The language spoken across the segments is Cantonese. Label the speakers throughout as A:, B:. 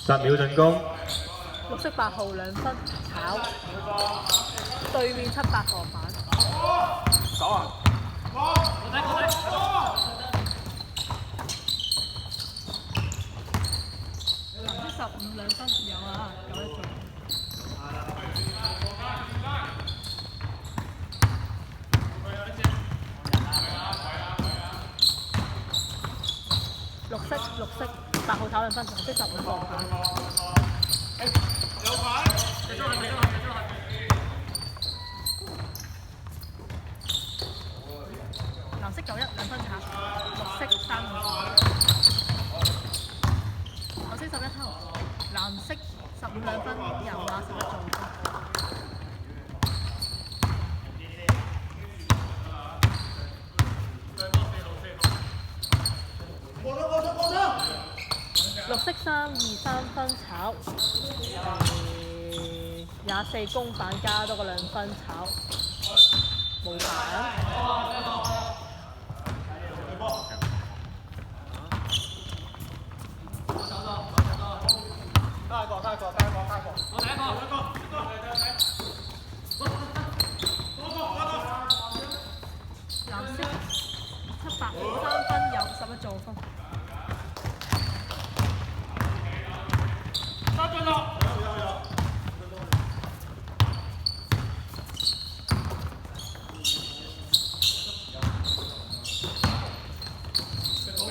A: 10秒進攻。
B: 綠色8號2分炒，對面7、8防反。
C: 走啊！
B: 藍色15 2分有啊，9一中。綠色8號炒2分，藍色15防反。藍色91 2分炒，綠色3防反。藍色11偷，藍色15 2分有啊，11中分。綠色3 2 3分炒，24攻反加多個2分炒，冇反。藍色7 8 3分有11中分。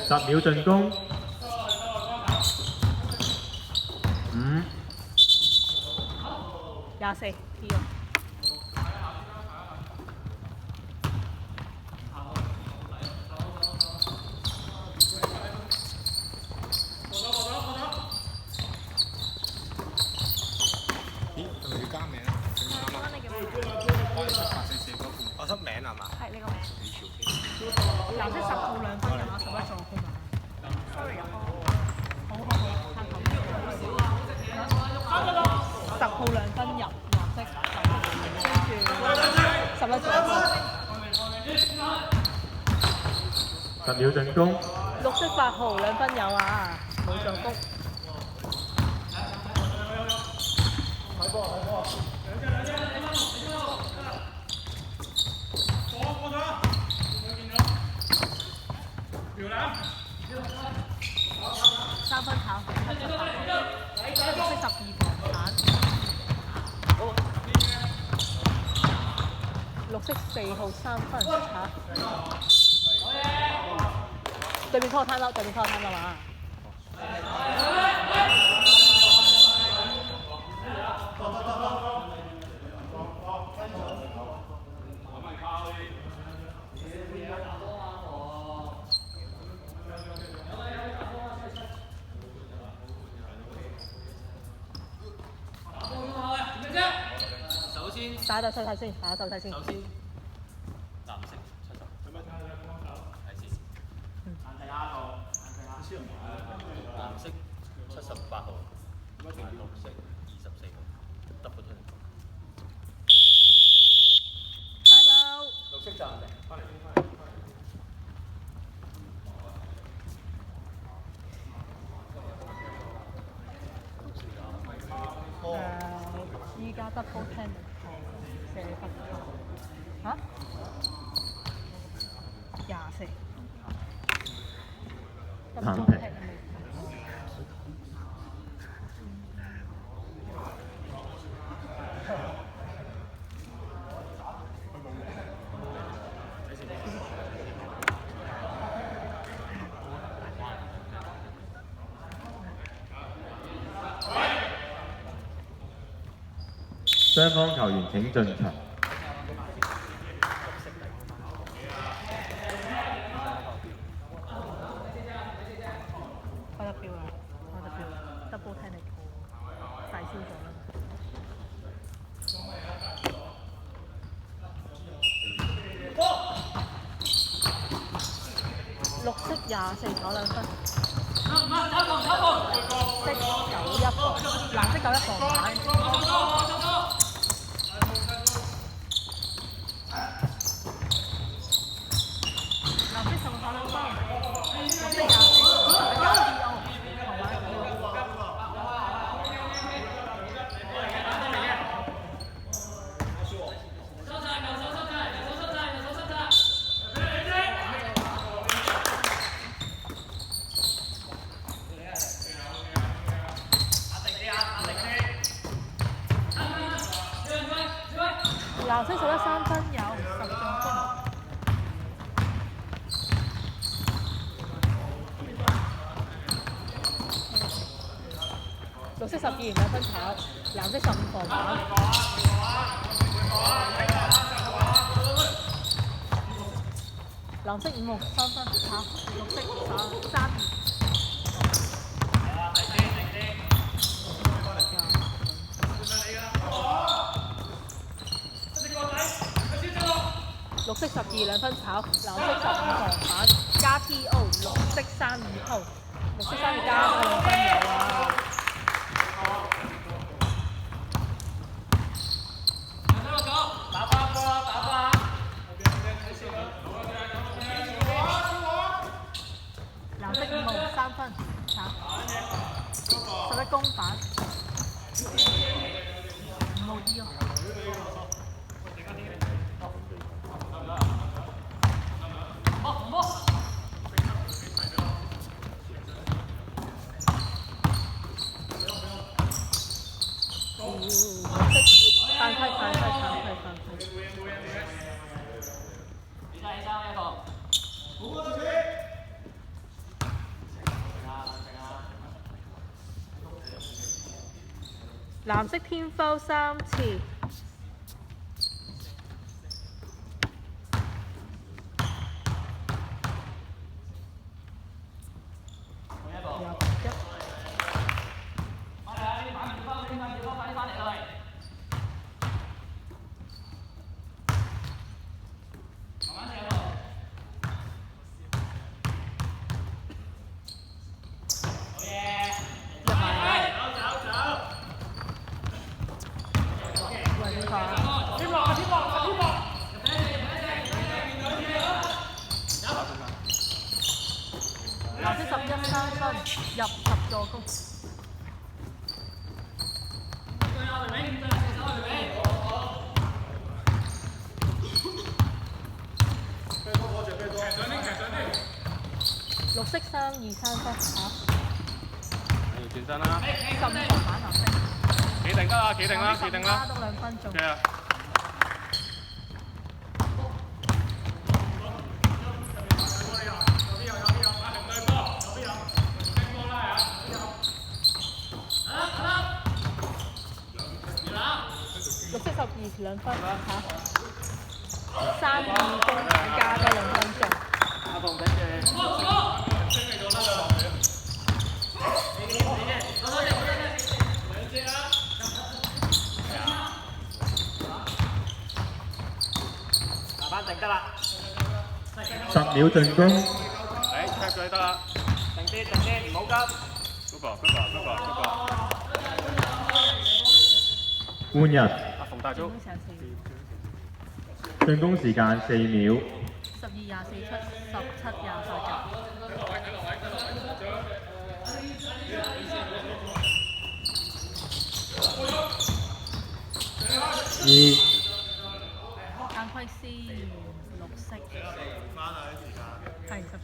A: 10秒進攻。5、
B: 24 P
C: 咦，係咪要加名啊？我出名係嘛？
B: 係你個名。藍色10號2分有啊，11中分啊。Sorry 啊，好10號2分入藍色，跟住11中分。
A: 10秒進攻。
B: 綠色8號2分有啊，冇助攻。3分炒，綠色12防反。綠色4號3分炒。對面拖攤啦，對面拖攤啦嘛。打到睇先，打到睇先。
D: 首先，藍色70，睇先。藍色78號，綠色24號，double turn。Time
B: out。
C: 綠色暫停，翻嚟。
B: 依家 double turn。射罰球嚇24，
A: 暫停。雙方球員請進場。
B: 開得標啦，double tennis 細消咗啦。綠色24炒2分。色91防，藍色91防反。藍色15炒2分，綠色24防反加 PO，防反。綠色12兩分跑，藍色15防板。藍色5號3分跑，綠色32。綠色12兩分跑，藍色15防板加 T.O. 綠色32號，綠色32加多2分有啊！藍色5號3分跑，11公板，5號2號。犯規！藍色偏鋒3次。藍色11 3分入10助攻。綠色3 2 3分跑。
C: 轉身啦
B: 15防板藍色。
C: 企定得啦，企定啦，企定啦。
B: 加多2分鐘。
C: 嘅啊。
B: 綠色12兩分跑，3 2公加多2分鐘。
C: 阿鳳頂住。打翻定得啦。
A: 10秒進攻。
C: 誒，check 咗得啦。定啲，唔好急。Good ball。
A: 換人。
C: 阿馮大叔。
A: 進攻時間4秒。
B: 12 24出17 242。犯規先，綠色。係14。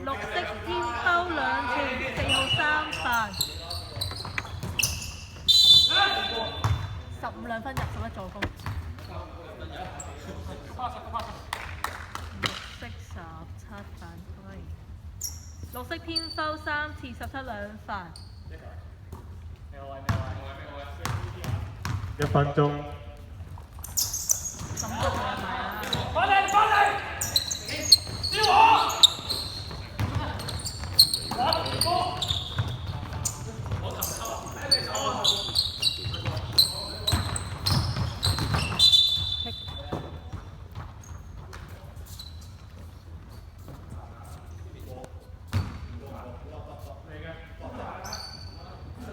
B: 綠色偏拋2次，4號3犯。15兩分入11助攻。綠色17犯規。綠色偏拋3次17兩犯。
A: 1分鐘。
B: 咁多係咪啊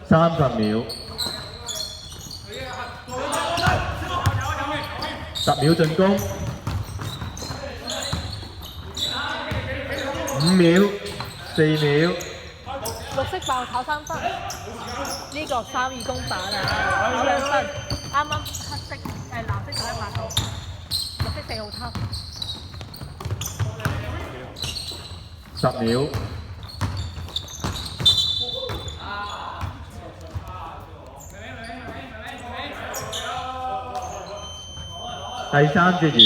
B: ？30
A: 秒。10秒進攻。5秒。4秒。
B: 綠色爆炒3分，呢個3 2公板啊，2分。啱啱黑色藍色11號，綠色4號偷。
A: 10秒。第3節完。